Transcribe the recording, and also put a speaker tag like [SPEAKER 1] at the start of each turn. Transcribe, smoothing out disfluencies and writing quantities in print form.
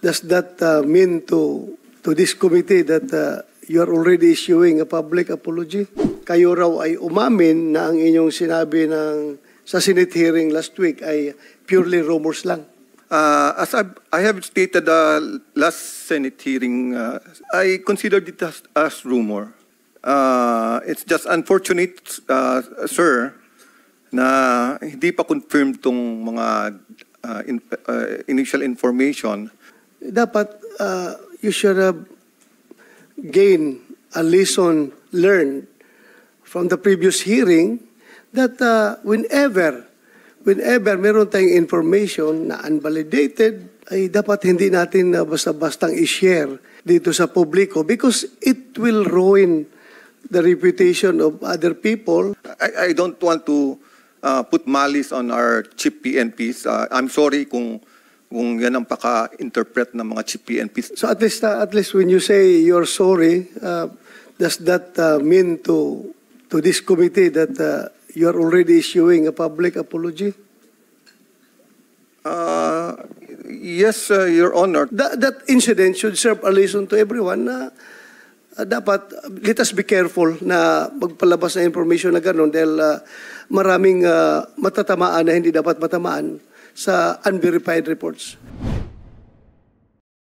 [SPEAKER 1] Does that mean to this committee that you are already issuing a public apology? Kayo raw ay umamin na ang inyong sinabi sa Senate hearing last week ay purely rumors lang.
[SPEAKER 2] As I have stated last Senate hearing, I considered it as rumor. It's just unfortunate, sir, na hindi pa confirmed tong mga initial information.
[SPEAKER 1] Dapat you should have gained a lesson learned from the previous hearing that whenever meron tayong information na unvalidated, ay dapat hindi natin basta-bastang i-share dito sa publiko because it will ruin the reputation of other people.
[SPEAKER 2] I don't want to put malice on our chief PNPs. I'm sorry kung yan ang paka-interpret ng mga chief PNPs.
[SPEAKER 1] So at least when you say you're sorry, does that mean to this committee that you are already issuing a public apology?
[SPEAKER 2] Yes, Your Honor.
[SPEAKER 1] That incident should serve a lesson to everyone na dapat, let us be careful na magpalabas na information na gano'n dahil maraming matatamaan na hindi dapat matamaan sa unverified reports.